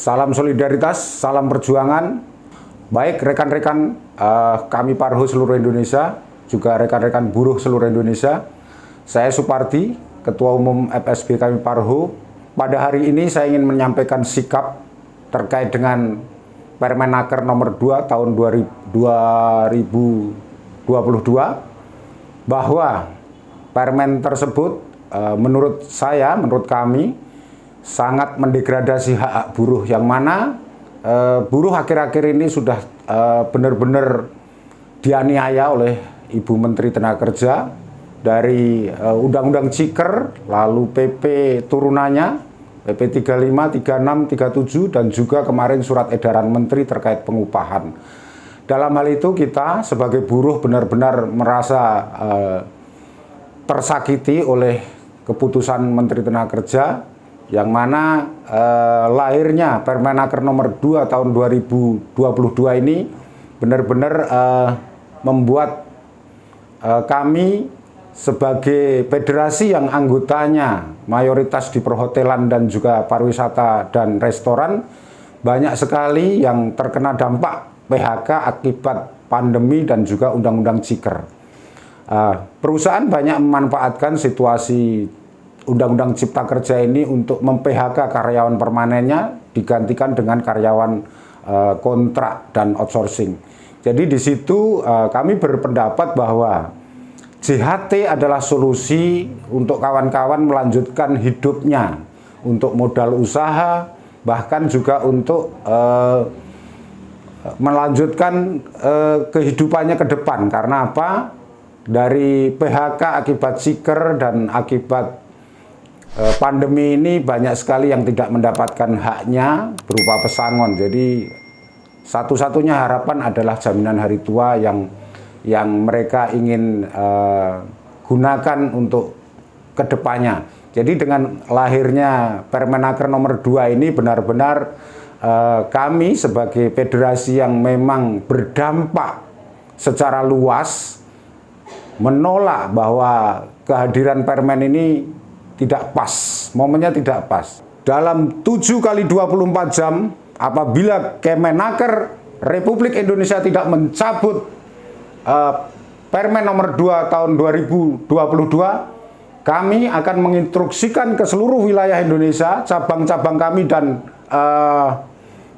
Salam solidaritas, salam perjuangan. Baik rekan-rekan kami Parho seluruh Indonesia, juga rekan-rekan buruh seluruh Indonesia. Saya Supardi, Ketua Umum FSB kami Parho. Pada hari ini saya ingin menyampaikan sikap terkait dengan Permenaker nomor 2 tahun 2022 bahwa Permen tersebut menurut kami sangat mendegradasi hak buruh, yang mana buruh akhir-akhir ini sudah benar-benar dianiaya oleh Ibu Menteri Tenaga Kerja dari Undang-Undang Ciker, lalu PP turunannya, PP 35, 36, 37, dan juga kemarin surat edaran Menteri terkait pengupahan. Dalam hal itu kita sebagai buruh benar-benar merasa tersakiti oleh keputusan Menteri Tenaga Kerja, yang mana lahirnya Permenaker nomor 2 tahun 2022 ini benar-benar membuat kami sebagai federasi yang anggotanya mayoritas di perhotelan dan juga pariwisata dan restoran, banyak sekali yang terkena dampak PHK akibat pandemi dan juga Undang-Undang Ciker. Perusahaan banyak memanfaatkan situasi Undang-Undang Cipta Kerja ini untuk mem-PHK karyawan permanennya digantikan dengan karyawan kontrak dan outsourcing. Jadi di situ kami berpendapat bahwa JHT adalah solusi untuk kawan-kawan melanjutkan hidupnya, untuk modal usaha, bahkan juga untuk melanjutkan kehidupannya ke depan. Karena apa? Dari PHK akibat Ciker dan akibat pandemi ini banyak sekali yang tidak mendapatkan haknya berupa pesangon. Jadi satu-satunya harapan adalah jaminan hari tua yang mereka ingin gunakan untuk kedepannya. Jadi dengan lahirnya Permenaker nomor 2 ini benar-benar kami sebagai federasi yang memang berdampak secara luas menolak bahwa kehadiran Permen ini tidak pas, momennya tidak pas. Dalam 7 kali 24 jam, apabila Kemenaker Republik Indonesia tidak mencabut Permen nomor 2 tahun 2022, kami akan menginstruksikan ke seluruh wilayah Indonesia, cabang-cabang kami dan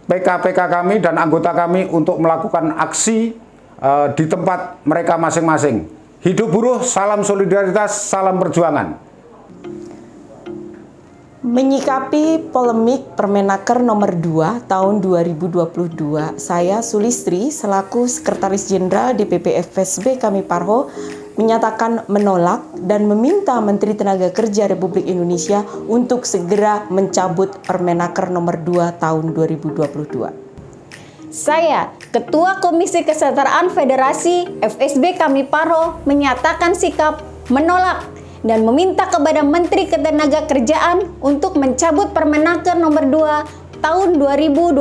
PK-PK kami dan anggota kami untuk melakukan aksi di tempat mereka masing-masing. Hidup buruh, salam solidaritas, salam perjuangan. Menyikapi polemik Permenaker nomor 2 tahun 2022, saya Sulistri selaku Sekretaris Jenderal DPP FSB kami Parho menyatakan menolak dan meminta Menteri Tenaga Kerja Republik Indonesia untuk segera mencabut Permenaker nomor 2 tahun 2022. Saya, Ketua Komisi Kesetaraan Federasi FSB kami Parho menyatakan sikap menolak dan meminta kepada Menteri Ketenagakerjaan untuk mencabut Permenaker nomor 2 tahun 2022.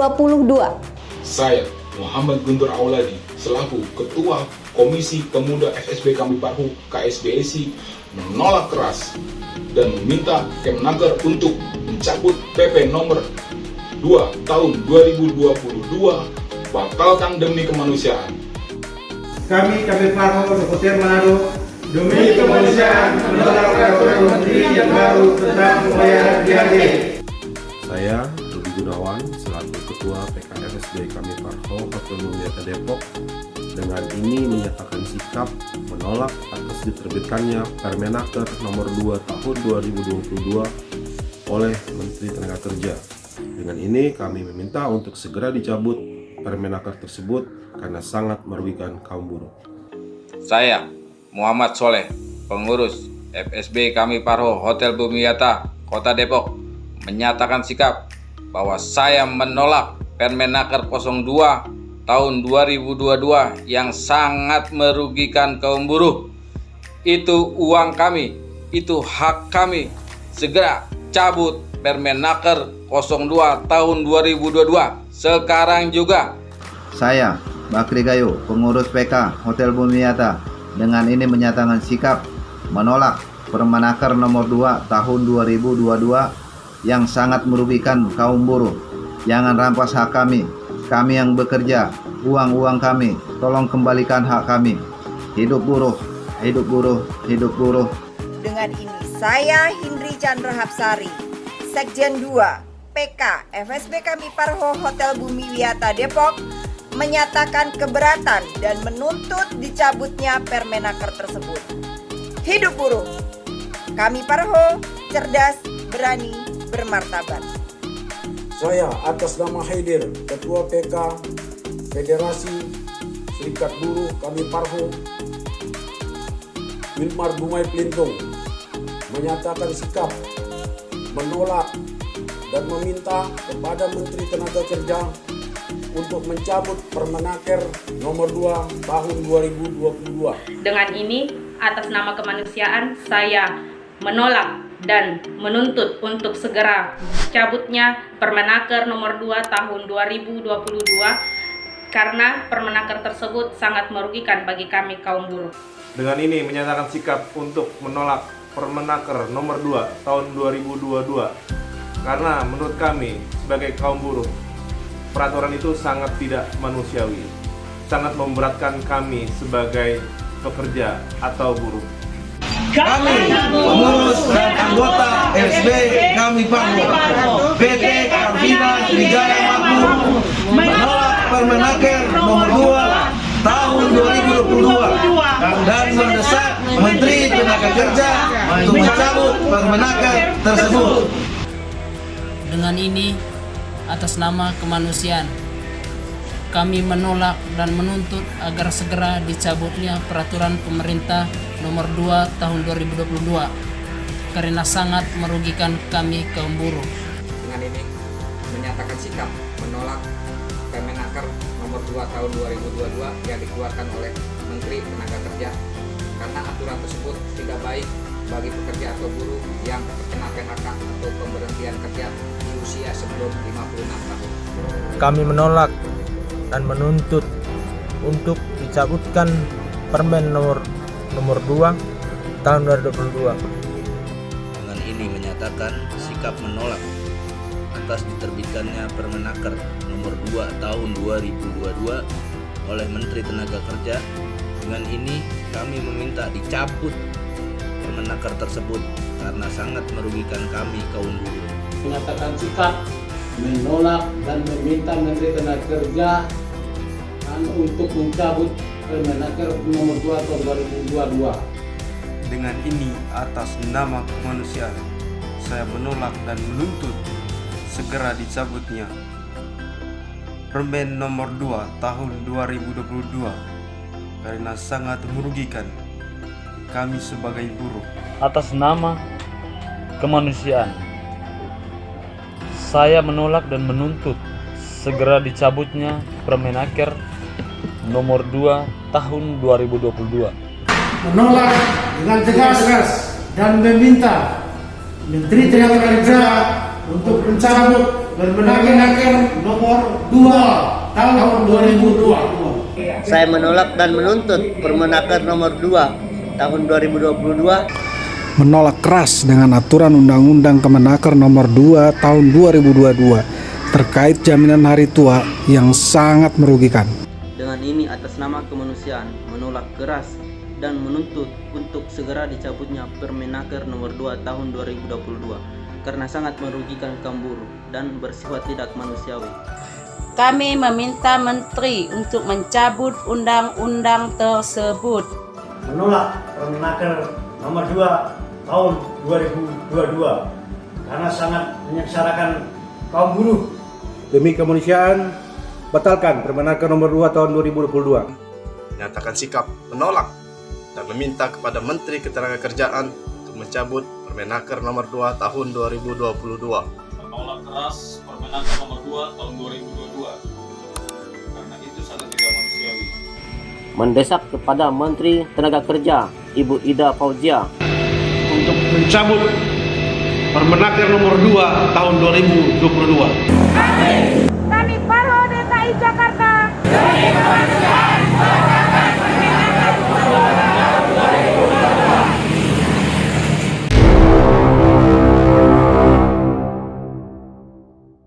Saya, Muhammad Guntur Auladi, selaku Ketua Komisi Pemuda FSB kami Parho KSBSI menolak keras dan meminta Kemenaker untuk mencabut PP nomor 2 tahun 2022, batalkan demi kemanusiaan. Kami Parho Sekotir Manado demi kemanusiaan menolak peraturan menteri yang baru tentang pembayaran JHT. Saya Rudi Gunawan selaku Ketua PKFSB kami Parho Hotel Bumiyata Depok dengan ini menyatakan sikap menolak atas diterbitkannya Permenaker nomor 2 tahun 2022 oleh Menteri Tenaga Kerja. Dengan ini kami meminta untuk segera dicabut Permenaker tersebut karena sangat merugikan kaum buruh. Saya Muhammad Soleh, pengurus FSB kami Parho Hotel Bumiyata, Kota Depok, menyatakan sikap bahwa saya menolak Permenaker 02 tahun 2022 yang sangat merugikan kaum buruh. Itu uang kami, itu hak kami. Segera cabut Permenaker 02 tahun 2022 sekarang juga. Saya Bakri Gayo, pengurus PK Hotel Bumiyata, dengan ini menyatakan sikap menolak Permenaker nomor 2 tahun 2022 yang sangat merugikan kaum buruh. Jangan rampas hak kami. Kami yang bekerja, uang-uang kami. Tolong kembalikan hak kami. Hidup buruh, hidup buruh, hidup buruh. Dengan ini saya Hindri Chandra Hapsari, Sekjen 2 PK FSB Kami Parho Hotel Bumi Wiyata Depok, menyatakan keberatan dan menuntut dicabutnya Permenaker tersebut. Hidup buruh. Kami Parho, cerdas, berani, bermartabat. Saya atas nama Haidir, Ketua PK Federasi Serikat Buruh Kami Parho Wilmar Bumai Pelintung, menyatakan sikap menolak dan meminta kepada Menteri Tenaga Kerja untuk mencabut Permenaker nomor 2 tahun 2022. Dengan ini, atas nama kemanusiaan, saya menolak dan menuntut untuk segera cabutnya Permenaker nomor 2 tahun 2022 karena Permenaker tersebut sangat merugikan bagi kami kaum buruh. Dengan ini menyatakan sikap untuk menolak Permenaker nomor 2 tahun 2022 karena menurut kami sebagai kaum buruh peraturan itu sangat tidak manusiawi, sangat memberatkan kami sebagai pekerja atau buruh. Kami, pengurus dan anggota FSB Kami Parho, PT Karvina Trijaya Makmur, menolak Permenaker nomor 2 tahun 2022 dan mendesak Menteri Tenaga Kerja untuk mencabut Permenaker tersebut. Dengan ini, atas nama kemanusiaan, kami menolak dan menuntut agar segera dicabutnya peraturan pemerintah nomor 2 tahun 2022 karena sangat merugikan kami kaum buruh. Dengan ini menyatakan sikap menolak Permenaker nomor 2 tahun 2022 yang dikeluarkan oleh Menteri Tenaga Kerja karena aturan tersebut tidak baik bagi pekerja atau buruh yang terkena PHK atau pemberhentian kerja di usia sebelum 56 tahun. Kami menolak dan menuntut untuk dicabutkan Permen nomor 2 tahun 2022. Dengan ini menyatakan sikap menolak atas diterbitkannya Permenaker nomor 2 tahun 2022 oleh Menteri Tenaga Kerja. Dengan ini kami meminta dicabut Permenaker tersebut karena sangat merugikan kami kaum buruh. Menyatakan sikap menolak dan meminta Menteri Tenaga Kerja untuk mencabut Permenaker nomor 2 tahun 2022. Dengan ini atas nama kemanusiaan, saya menolak dan menuntut segera dicabutnya Permen nomor 2 tahun 2022 karena sangat merugikan kami sebagai buruh. Atas nama kemanusiaan, saya menolak dan menuntut segera dicabutnya Permenaker nomor 2 tahun 2022. Menolak dengan tegas dan meminta Menteri Tenaga Kerja untuk mencabut Permenaker nomor 2 tahun 2022. Saya menolak dan menuntut Permenaker nomor 2 tahun 2022. Menolak keras dengan aturan Undang-Undang Kemenaker nomor 2 tahun 2022 terkait jaminan hari tua yang sangat merugikan. Dengan ini atas nama kemanusiaan menolak keras dan menuntut untuk segera dicabutnya Permenaker nomor 2 tahun 2022 karena sangat merugikan kaum buruh dan bersifat tidak manusiawi. Kami meminta Menteri untuk mencabut undang-undang tersebut. Menolak Permenaker nomor 2 tahun 2022 karena sangat menyengsarakan kaum buruh. Demi kemanusiaan, batalkan Permenaker nomor 2 tahun 2022. Menyatakan sikap menolak dan meminta kepada Menteri Ketenagakerjaan untuk mencabut Permenaker nomor 2 tahun 2022. Menolak keras Permenaker nomor 2 tahun 2022 karena itu sangat tidak manusiawi. Mendesak kepada Menteri Tenaga Kerja Ibu Ida Fauzia untuk mencabut Permenaker nomor 2 tahun 2022. Kami Parho DKI Jakarta.